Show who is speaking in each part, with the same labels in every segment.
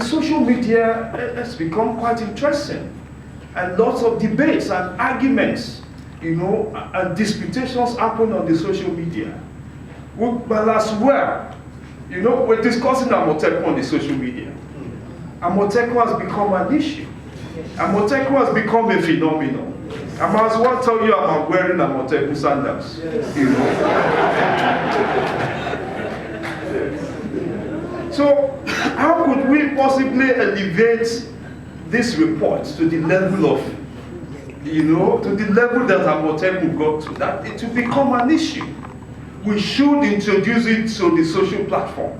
Speaker 1: the social media has become quite interesting, and lots of debates and arguments, and disputations happen on the social media. But as well, we're discussing Amotekun on the social media. Amotekun has become an issue. Amotekun has become a phenomenon. I might as well tell you I'm wearing Amotekun sandals. So, how could we possibly elevate this report to the level of, to the level that Amotekun got to, that it will become an issue? We should introduce it to the social platform.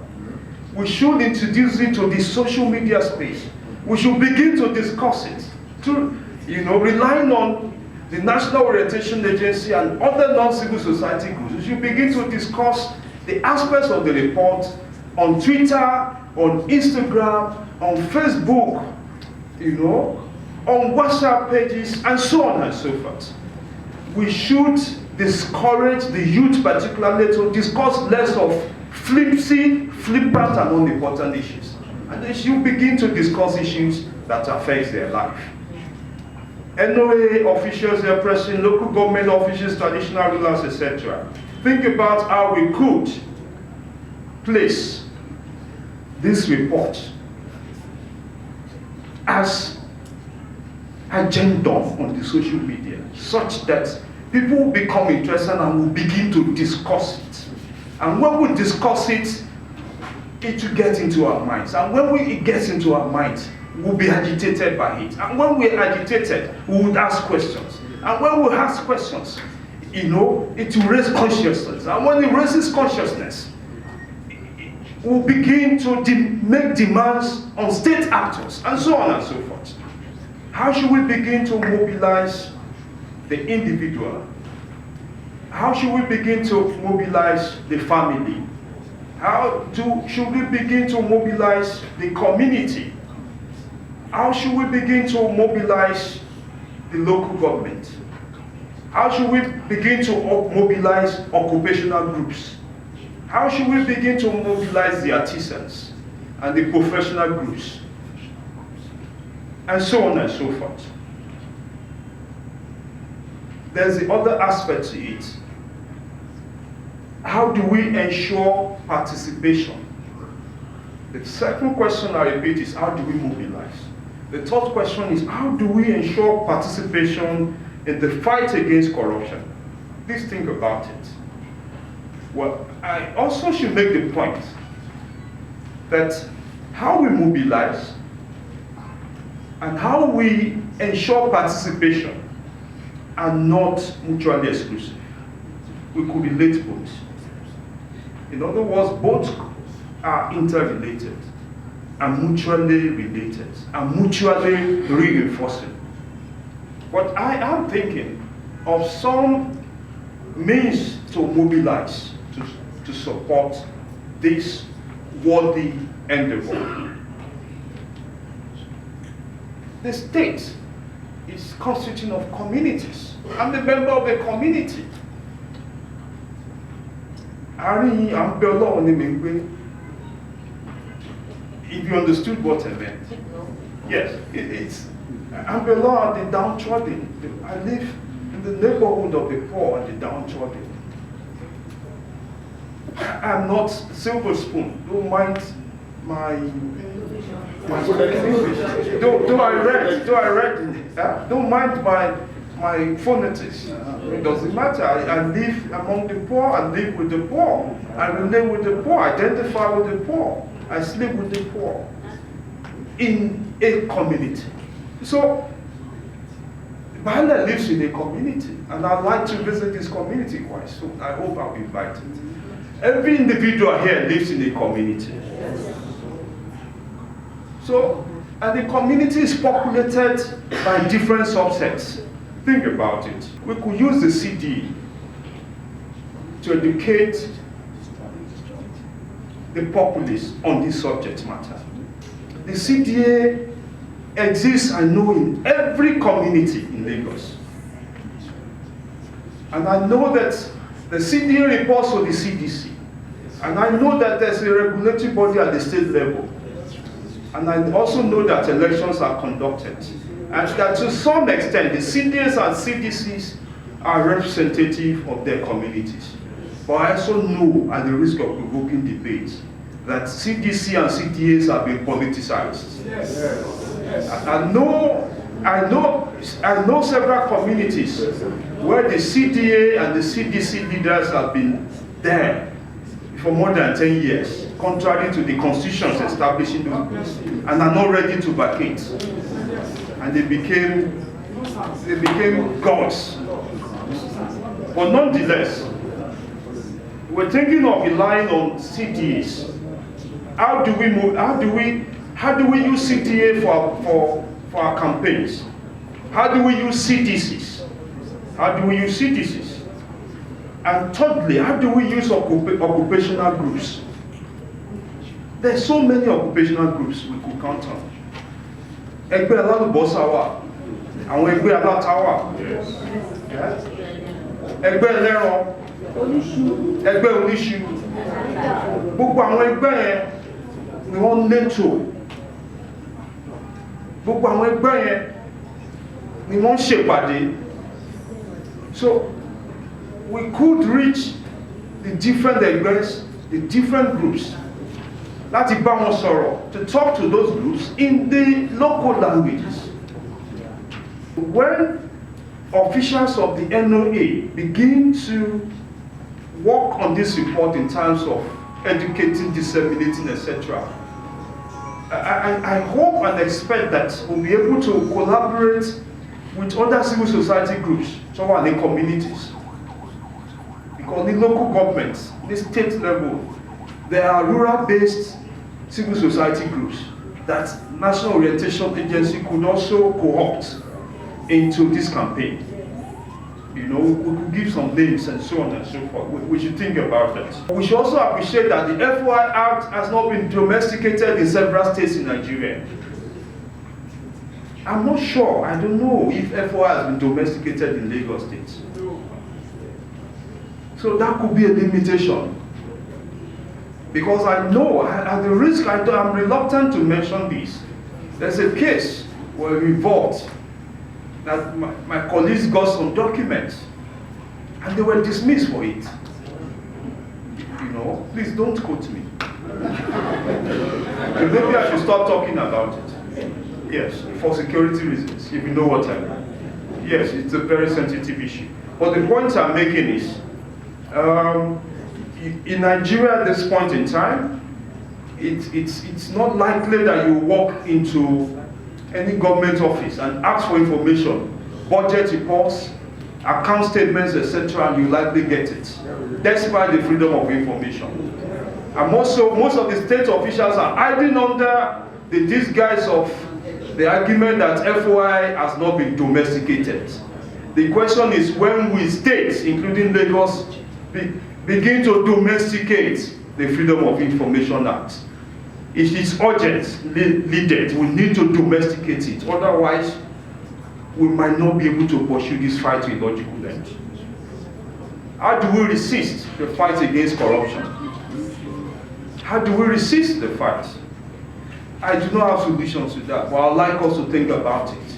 Speaker 1: We should introduce it to the social media space. We should begin to discuss it, relying on the National Orientation Agency and other non-civil society groups. We should begin to discuss the aspects of the report on Twitter, on Instagram, on Facebook, on WhatsApp pages, and so on and so forth. We should discourage the youth particularly to discuss less of flippant and unimportant issues. And they should begin to discuss issues that affect their life. NOA officials, their president, local government officials, traditional rulers, etc. Think about how we could place this report as agenda on the social media, such that people will become interested and will begin to discuss it. And when we discuss it, it will get into our minds. And when it gets into our minds, we'll be agitated by it. And when we're agitated, we would ask questions. And when we ask questions, it will raise consciousness. And when it raises consciousness, we'll begin to make demands on state actors, and so on and so forth. How should we begin to mobilize the individual? How should we begin to mobilize the family? Should we begin to mobilize the community? How should we begin to mobilize the local government? How should we begin to mobilize occupational groups? How should we begin to mobilize the artisans and the professional groups? And so on and so forth. There's the other aspect to it. How do we ensure participation? The second question I repeat is, how do we mobilize? The third question is, how do we ensure participation in the fight against corruption? Please think about it. Well, I also should make the point that how we mobilize and how we ensure participation are not mutually exclusive. We could relate both. In other words, both are interrelated and mutually related and mutually reinforcing. But I am thinking of some means to mobilize to support this worthy endeavor. The state is constituting of communities. I'm a member of a community. If you understood what I meant. Yes, it's I'm below the downtrodden. I live in the neighborhood of the poor and the downtrodden. I'm not silver spoon. Don't mind my don't mind my phonetics. It doesn't matter. I live among the poor. I live with the poor. I relate with the poor. I identify with the poor. I sleep with the poor in a community. So, Bahala lives in a community, and I'd like to visit this community quite soon. I hope I'll be invited. Every individual here lives in a community. So, and the community is populated by different subsets. Think about it. We could use the CD to educate the populace on this subject matter. The CDA exists, I know, in every community in Lagos. And I know that the CDA reports to the CDC. And I know that there's a regulatory body at the state level And I also know that elections are conducted. And that to some extent, the CDAs and CDCs are representative of their communities. But I also know, at the risk of provoking debate, that CDC and CDAs have been politicized. Yes. Yes. I know several communities where the CDA and the CDC leaders have been there for more than 10 years, contrary to the constitutions establishing those groups, and are not ready to vacate. And they became gods. But nonetheless, we're thinking of relying on CDAs. How do we use CDA for our campaigns? How do we use CDCs? And thirdly, how do we use occupational groups? There's so many occupational groups we could count on. Ẹgbẹ́ alálùbọ́sà wà, àwọn ẹgbẹ́ aláta wà, ẹgbẹ́ ẹlẹ́ran, ẹgbẹ́ oníṣu, gbogbo àwọn ẹgbẹ́ yẹn ni wọ́n létò, gbogbo àwọn ẹgbẹ́ yẹn ni wọ́n ṣèpàdé. So we could reach the different ẹgbẹ́, the different groups, láti bá wọn sọ̀rọ̀, to talk to those groups in the local languages. When officials of the NOA begin to work on this report in terms of educating, disseminating, etc., I hope and expect that we'll be able to collaborate with other civil society groups, some are the communities. Because the local governments, the state level, there are rural-based civil society groups that National Orientation Agency could also co-opt into this campaign. You know, we could give some names and so on and so forth. We should think about that. We should also appreciate that the FoI Act has not been domesticated in several states in Nigeria. I'm not sure, I don't know if FoI has been domesticated in Lagos State. So that could be a limitation. Because I know, at the risk, I'm reluctant to mention this. There's a case where we're involved that my colleagues got some documents and they were dismissed for it. You know, please don't quote me. Maybe I should stop talking about it. Yes, for security reasons, if you know what I mean. Yes, it's a very sensitive issue. But the point I'm making is, in Nigeria at this point in time, it's not likely that you walk into any government office and ask for information, budget reports, account statements, etc., and you likely get it, despite the freedom of information. And also, most of the state officials are hiding under the disguise of the argument that FoI has not been domesticated. The question is, when will states, including Lagos, begin to domesticate the Freedom of Information Act? It is urgent, needed. We need to domesticate it. Otherwise, we might not be able to pursue this fight to a logical end. How do we resist the fight against corruption? How do we resist the fight? I do not have solutions to that, but I'd like us to think about it.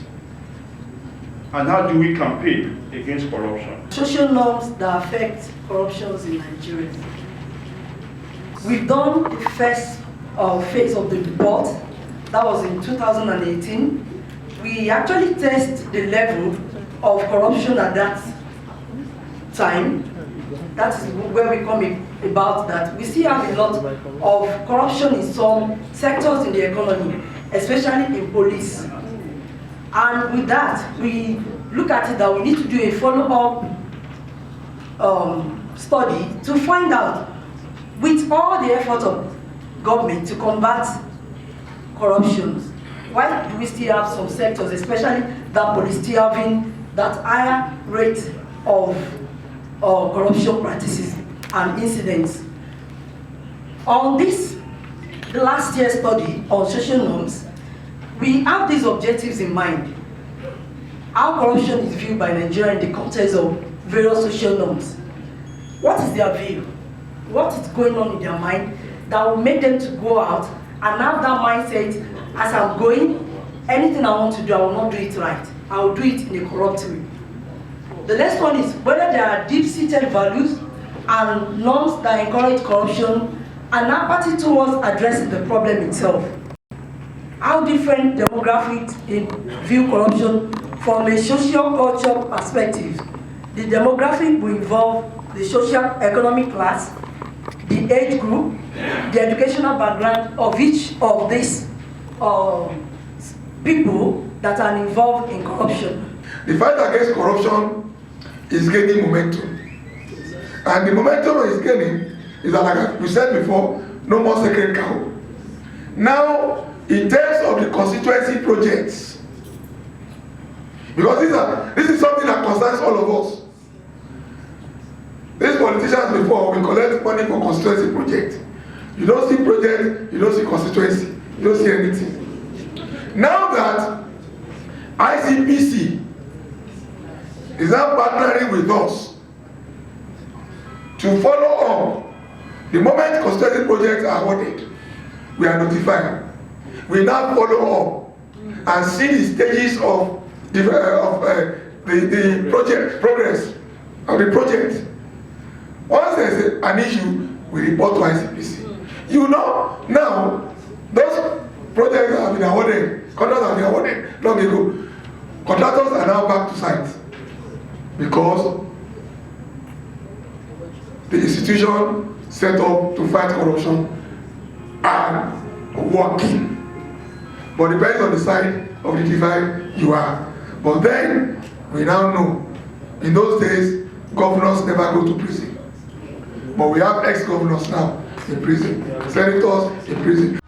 Speaker 1: And how do we campaign against corruption?
Speaker 2: Social norms that affect corruptions in Nigeria. We've done the first phase of the report. That was in 2018. We actually test the level of corruption at that time. That is where we come about that. We still have a lot of corruption in some sectors in the economy, especially in police. And with that, we look at it that we need to do a follow-up study to find out, with all the effort of government to combat corruption, why do we still have some sectors, especially that police, still having that higher rate of corruption practices and incidents? On this last year's study on social norms, we have these objectives in mind. How corruption is viewed by Nigeria in the context of various social norms. What is their view? What is going on in their mind that will make them to go out and have that mindset as I'm going, anything I want to do, I will not do it right. I will do it in a corrupt way. The next one is whether there are deep-seated values and norms that encourage corruption and apathy towards addressing the problem itself. How different demographics view corruption from a socio-cultural perspective. The demographic will involve the socio-economic class, the age group, the educational background of each of these people that are involved in corruption.
Speaker 3: The fight against corruption is gaining momentum. And the momentum is gaining is that, like we said before, no more sacred cow. Now, in terms of the constituency projects, because this is something that concerns all of us. These politicians before, we collect money for constituency projects. You don't see project, you don't see constituency, you don't see anything. Now that ICPC is now partnering with us to follow up, the moment constituency projects are awarded, we are notified. We now follow up and see the stages of the project progress of the project. Once there's an issue, we report to ICPC. You know, now those projects have been awarded, contracts have been awarded long ago. Contractors are now back to site because the institution set up to fight corruption are working. But depends on the side of the divide you are. But then we now know, in those days, governors never go to prison. But we have ex-governors now in prison, senators in prison.